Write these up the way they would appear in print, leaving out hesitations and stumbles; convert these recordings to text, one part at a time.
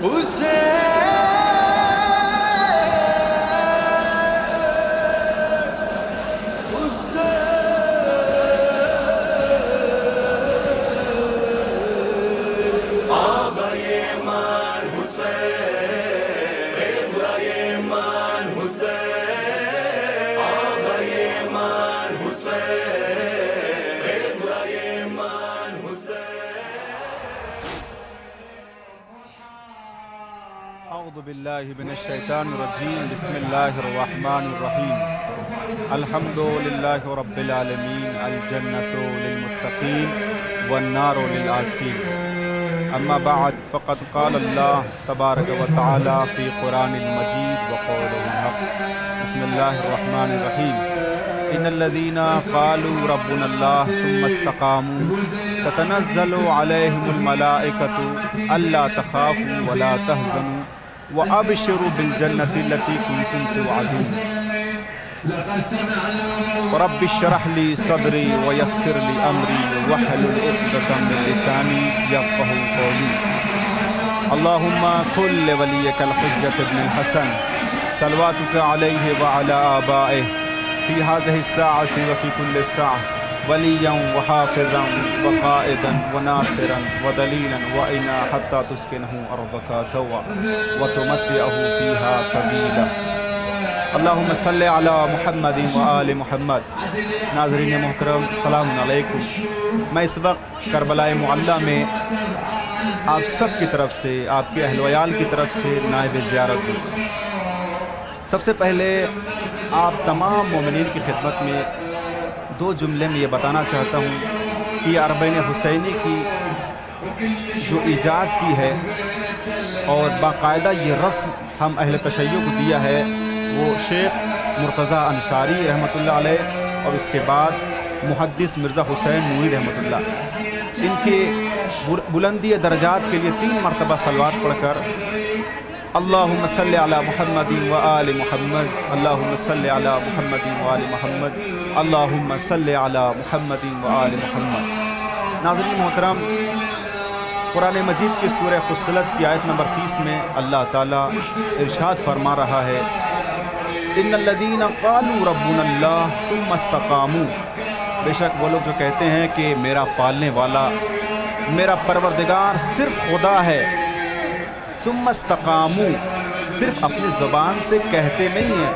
اعوذ باللہ من الشیطان الرجیم بسم اللہ الرحمن الرحیم الحمد للہ رب العالمین الجنۃ للمتقین والنار للعاصین اما بعد فقد قال اللہ تبارک و تعالی فی قرآن المجید وقوله الحق بسم اللہ الرحمن الرحیم ان الذین قالوا ربنا اللہ ثم استقاموا تتنزل علیہم الملائکۃ الا تخافوا ولا تحزنوا وَأَبْشِرُوا بِالْجَنَّةِ الَّتِي كُنْتُمْ تُوعَدُونَ رَبِّ اشْرَحْ لِي صَدْرِي وَيَسِّرْ لِي أَمْرِي وَاحْلُلْ عُقْدَةً مِّن لِّسَانِي يَفْقَهُوا قَوْلِي اللهم كن لوليك الحجة ابن الحسن صلواتك عليه وعلى آبائه في هذه الساعة وفي كل ساعة وليا وحافظا وقائدا وناصرا ودليلا وإنا حتى تسكنه أرضك توا وتمتعه فيها طويلا اللهم صل على محمد وآل محمد. ناظرین محترم السلام علیکم. میں اس وقت کربلا معلیٰ میں آپ سب کی طرف سے، آپ کے اہل ویال کی طرف سے نائب زیارت ہوں. سب سے پہلے آپ تمام مومنین کی خدمت میں دو جملے میں یہ بتانا چاہتا ہوں کہ اربعین حسینی کی جو ایجاد کی ہے اور باقاعدہ یہ رسم ہم اہل تشیع کو دیا ہے وہ شیخ مرتضیٰ انصاری رحمۃ اللہ علیہ اور اس کے بعد محدث مرزا حسین نوری رحمۃ اللہ. ان کے بلندی درجات کے لیے 3 مرتبہ صلوات پڑھ کر اللہم صلی علی محمد و آل محمد، اللہم صلی علی محمد و آل محمد، اللہم صلی علی محمد و آل محمد. ناظرین محترم، قرآن مجید کی سورہ فصلت کی آیت نمبر 30 میں اللہ تعالیٰ ارشاد فرما رہا ہے ان الذین قالوا ربنا اللہ ثم استقاموا، بے شک وہ لوگ جو کہتے ہیں کہ میرا پالنے والا، میرا پروردگار صرف خدا ہے، ثم استقاموا، صرف اپنی زبان سے کہتے نہیں ہیں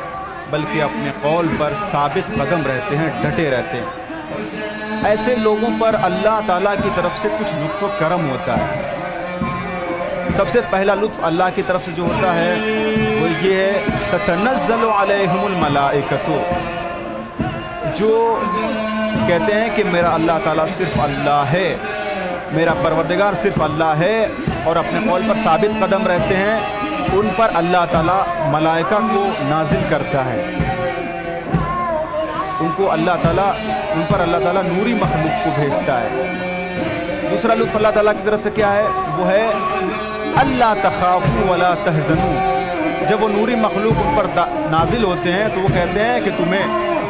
بلکہ اپنے قول پر ثابت قدم رہتے ہیں، ڈٹے رہتے ہیں. ایسے لوگوں پر اللہ تعالیٰ کی طرف سے کچھ لطف و کرم ہوتا ہے. سب سے پہلا لطف اللہ کی طرف سے جو ہوتا ہے وہ یہ ہے تتنزل علیہم الملائکۃ. جو کہتے ہیں کہ میرا اللہ تعالیٰ صرف اللہ ہے، میرا پروردگار صرف اللہ ہے اور اپنے قول پر ثابت قدم رہتے ہیں، ان پر اللہ تعالیٰ ملائکہ کو نازل کرتا ہے. ان پر اللہ تعالیٰ نوری مخلوق کو بھیجتا ہے. دوسرا لطف اللہ تعالیٰ کی طرف سے کیا ہے وہ ہے اللہ تخافوا ولا تحزنوا. جب وہ نوری مخلوق ان پر نازل ہوتے ہیں تو وہ کہتے ہیں کہ تمہیں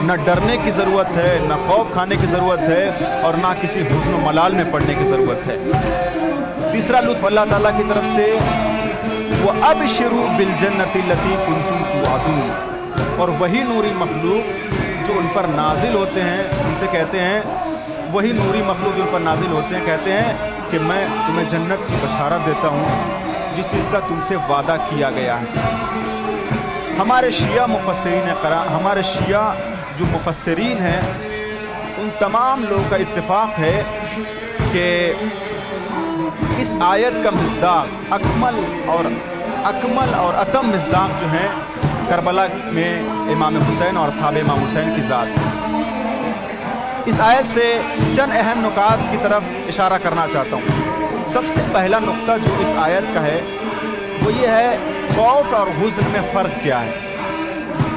نہ ڈرنے کی ضرورت ہے، نہ خوف کھانے کی ضرورت ہے اور نہ کسی حزن و ملال میں پڑنے کی ضرورت ہے. تیسرا لطف اللہ تعالیٰ کی طرف سے وَأَبْشِرُوا بِالْجَنَّةِ الَّتِي كُنْتُمْ تُوعَدُونَ. اور وہی نوری مخلوق جو ان پر نازل ہوتے ہیں ان سے کہتے ہیں، وہی نوری مخلوق جو ان پر نازل ہوتے ہیں کہتے ہیں کہ میں تمہیں جنت کی بشارت دیتا ہوں جس چیز کا تم سے وعدہ کیا گیا ہے. ہمارے شیعہ جو مفسرین ہیں ان تمام لوگوں کا اتفاق ہے کہ اس آیت کا مصداق اکمل اور اتم مصداق جو ہیں کربلا میں امام حسین اور اصحاب امام حسین کی ذات. اس آیت سے چند اہم نکات کی طرف اشارہ کرنا چاہتا ہوں. سب سے پہلا نقطہ جو اس آیت کا ہے وہ یہ ہے خوف اور حزن میں فرق کیا ہے.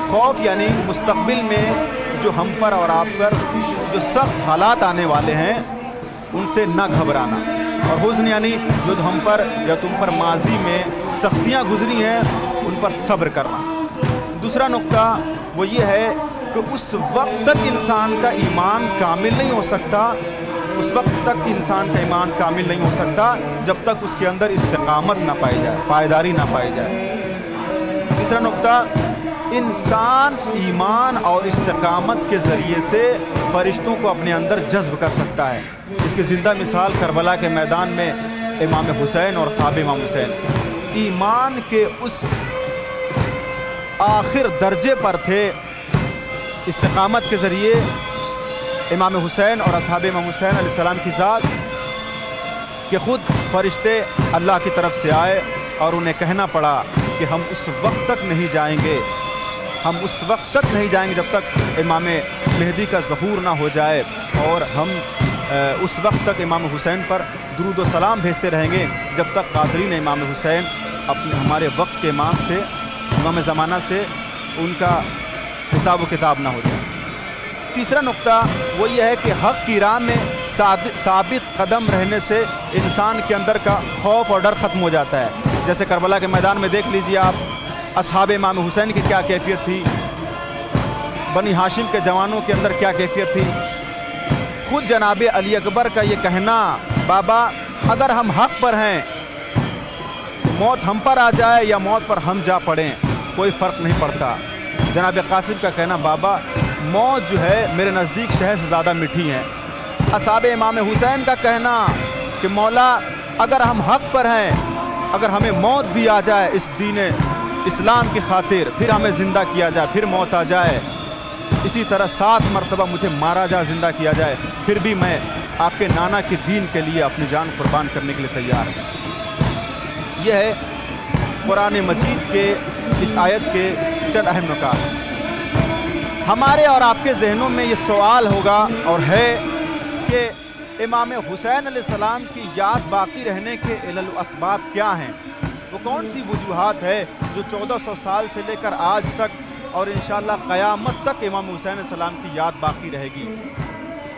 خوف یعنی مستقبل میں جو ہم پر اور آپ پر جو سخت حالات آنے والے ہیں ان سے نہ گھبرانا، اور حزن یعنی جو ہم پر یا تم پر ماضی میں سختیاں گزری ہیں ان پر صبر کرنا. دوسرا نقطہ وہ یہ ہے کہ اس وقت تک انسان کا ایمان کامل نہیں ہو سکتا اس وقت تک انسان کا ایمان کامل نہیں ہو سکتا جب تک اس کے اندر استقامت نہ پائی جائے، پائیداری نہ پائی جائے۔ تیسرا نقطہ، انسان ایمان اور استقامت کے ذریعے سے فرشتوں کو اپنے اندر جذب کر سکتا ہے۔ اس کی زندہ مثال کربلا کے میدان میں امام حسین اور صحابہ امام حسین ایمان کے اس آخر درجے پر تھے استقامت کے ذریعے امام حسین اور اصحاب امام حسین علیہ السلام کی ذات کہ خود فرشتے اللہ کی طرف سے آئے اور انہیں کہنا پڑا کہ ہم اس وقت تک نہیں جائیں گے، ہم اس وقت تک نہیں جائیں گے جب تک امام مہدی کا ظہور نہ ہو جائے، اور ہم اس وقت تک امام حسین پر درود و سلام بھیجتے رہیں گے جب تک قادرین امام حسین اپنے ہمارے وقت کے امام سے، امام زمانہ سے ان کا حساب و کتاب نہ ہو جائے۔ تیسرا نقطہ وہ یہ ہے کہ حق کی راہ میں ثابت قدم رہنے سے انسان کے اندر کا خوف اور ڈر ختم ہو جاتا ہے۔ جیسے کربلا کے میدان میں دیکھ لیجئے آپ، اصحاب امام حسین کی کیا کیفیت تھی، بنی ہاشم کے جوانوں کے اندر کیا کیفیت تھی۔ خود جناب علی اکبر کا یہ کہنا، بابا اگر ہم حق پر ہیں، موت ہم پر آ جائے یا موت پر ہم جا پڑیں کوئی فرق نہیں پڑتا۔ جناب قاسم کا کہنا، بابا موت جو ہے میرے نزدیک شہد سے زیادہ میٹھی ہے۔ اصحاب امام حسین کا کہنا کہ مولا اگر ہم حق پر ہیں، اگر ہمیں موت بھی آ جائے اس دین اسلام کی خاطر، پھر ہمیں زندہ کیا جائے، پھر موت آ جائے، اسی طرح 7 مرتبہ مجھے مارا جائے، زندہ کیا جائے، پھر بھی میں آپ کے نانا کے دین کے لیے اپنی جان قربان کرنے کے لیے تیار ہوں۔ یہ ہے قرآن مجید کے اس آیت کے چند اہم نکات۔ ہمارے اور آپ کے ذہنوں میں یہ سوال ہوگا اور ہے کہ امام حسین علیہ السلام کی یاد باقی رہنے کے علل و اسباب کیا ہیں؟ وہ کون سی وجوہات ہے جو 1400 سال سے لے کر آج تک اور انشاءاللہ قیامت تک امام حسین علیہ السلام کی یاد باقی رہے گی؟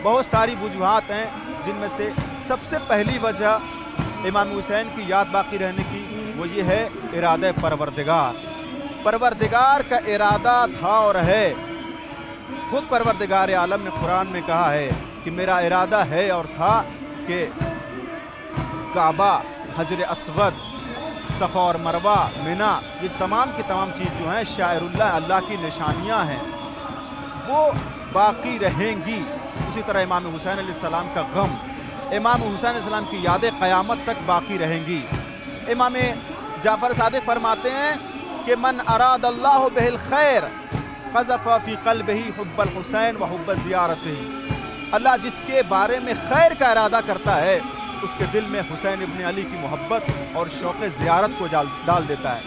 بہت ساری وجوہات ہیں، جن میں سے سب سے پہلی وجہ امام حسین کی یاد باقی رہنے کی وہ یہ ہے ارادہ پروردگار۔ پروردگار کا ارادہ تھا اور ہے، خود پروردگار عالم نے قرآن میں کہا ہے کہ میرا ارادہ ہے اور تھا کہ کعبہ، حجر اسود، صفا اور مروہ، مینا، یہ تمام کی تمام چیز جو ہیں شاعر اللہ، اللہ کی نشانیاں ہیں، وہ باقی رہیں گی۔ اسی طرح امام حسین علیہ السلام کا غم، امام حسین علیہ السلام کی یادیں قیامت تک باقی رہیں گی۔ امام جعفر صادق فرماتے ہیں کہ من اراد اللہ بہ الخیر قذف فی قلبہ حب الحسین و حب زیارتہ، اللہ جس کے بارے میں خیر کا ارادہ کرتا ہے اس کے دل میں حسین ابن علی کی محبت اور شوق زیارت کو ڈال دیتا ہے۔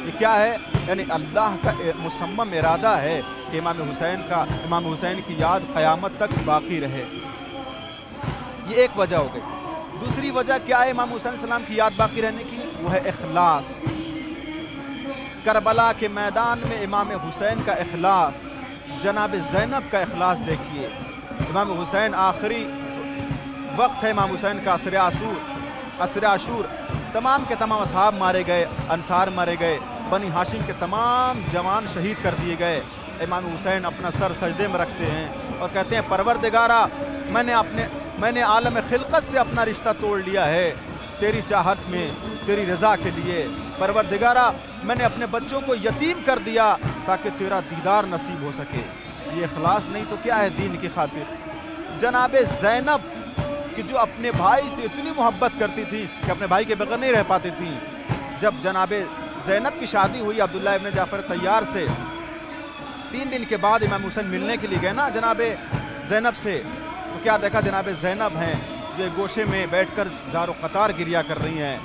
یہ کیا ہے؟ یعنی اللہ کا مصمم ارادہ ہے کہ امام حسین کی یاد قیامت تک باقی رہے۔ یہ ایک وجہ ہو گئی۔ دوسری وجہ کیا ہے امام حسین علیہ السلام کی یاد باقی رہنے کی؟ وہ ہے اخلاص۔ کربلا کے میدان میں امام حسین کا اخلاص، جناب زینب کا اخلاص دیکھیے۔ امام حسین آخری وقت ہے امام حسین کا عصر عاشور، تمام کے تمام اصحاب مارے گئے، انصار مارے گئے، بنی ہاشم کے تمام جوان شہید کر دیے گئے۔ امام حسین اپنا سر سجدے میں رکھتے ہیں اور کہتے ہیں پروردگارا میں نے عالم خلقت سے اپنا رشتہ توڑ لیا ہے تیری چاہت میں، تیری رضا کے لیے۔ پروردگارا میں نے اپنے بچوں کو یتیم کر دیا تاکہ تیرا دیدار نصیب ہو سکے۔ یہ اخلاص نہیں تو کیا ہے دین کی خاطر؟ جناب زینب کہ جو اپنے بھائی سے اتنی محبت کرتی تھی کہ اپنے بھائی کے بغیر نہیں رہ پاتی تھی، جب جناب زینب کی شادی ہوئی عبداللہ ابن جعفر طیار سے، 3 دن کے بعد امام حسین ملنے کے لیے گئے نا جناب زینب سے، تو کیا دیکھا جناب زینب ہیں جو گوشے میں بیٹھ کر زار و قطار گریا کر رہی ہیں۔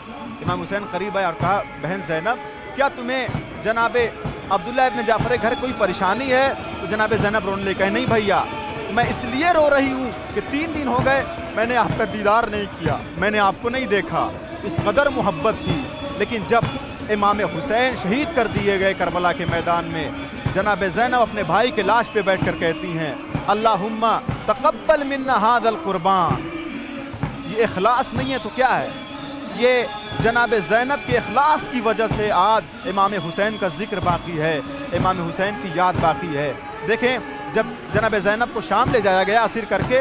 امام حسین قریب آئے اور کہا بہن زینب کیا تمہیں جناب عبداللہ ابن جعفر گھر کوئی پریشانی ہے؟ تو جناب زینب رونے لگی، کہے نہیں بھیا میں اس لیے رو رہی ہوں کہ 3 دن ہو گئے میں نے آپ کا دیدار نہیں کیا، میں نے آپ کو نہیں دیکھا، اس قدر محبت تھی۔ لیکن جب امام حسین شہید کر دیے گئے کربلا کے میدان میں، جناب زینب اپنے بھائی کے لاش پہ بیٹھ کر کہتی ہیں اللہم تقبل منا ھذا القربان۔ یہ اخلاص نہیں ہے تو کیا ہے؟ یہ جناب زینب کے اخلاص کی وجہ سے آج امام حسین کا ذکر باقی ہے، امام حسین کی یاد باقی ہے۔ دیکھیں جب جناب زینب کو شام لے جایا گیا اسیر کر کے،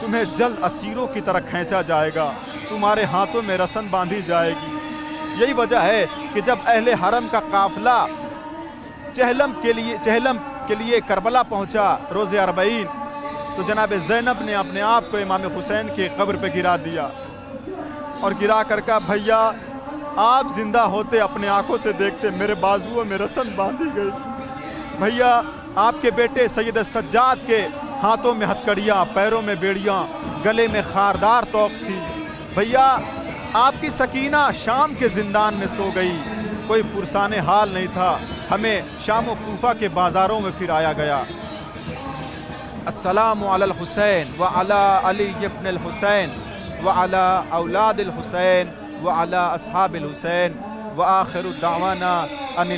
تمہیں جلد اسیروں کی طرح کھینچا جائے گا، تمہارے ہاتھوں میں رسن باندھی جائے گی۔ یہی وجہ ہے کہ جب اہل حرم کا قافلہ چہلم کے لیے کربلا پہنچا روز اربعین، تو جناب زینب نے اپنے آپ کو امام حسین کی قبر پہ گرا دیا اور گرا کر کہا بھیا آپ زندہ ہوتے اپنے آنکھوں سے دیکھتے میرے بازوؤں میں رسن باندھی گئی، بھیا آپ کے بیٹے سید سجاد کے ہاتھوں میں ہتکڑیاں، پیروں میں بیڑیاں، گلے میں خاردار توق تھی، بھیا آپ کی سکینہ شام کے زندان میں سو گئی، کوئی پرسان حال نہیں تھا، ہمیں شام و کوفہ کے بازاروں میں پھر آیا گیا۔ السلام علی الحسین وعلی علی ابن الحسین وعلی اولاد الحسین وعلی اصحاب الحسین وآخر دعوانا ان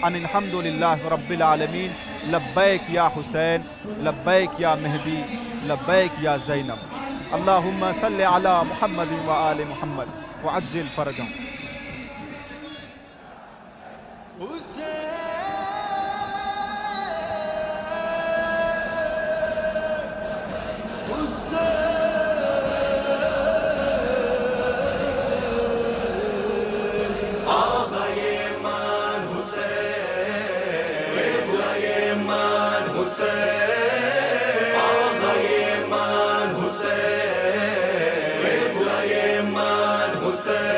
الحمد للہ رب العالمین۔ لبیک یا حسین، لبیک یا مہدی، لبیک یا زینب۔ اللہم صلی علی محمد وآل محمد وعجل فرجہم۔ Hussein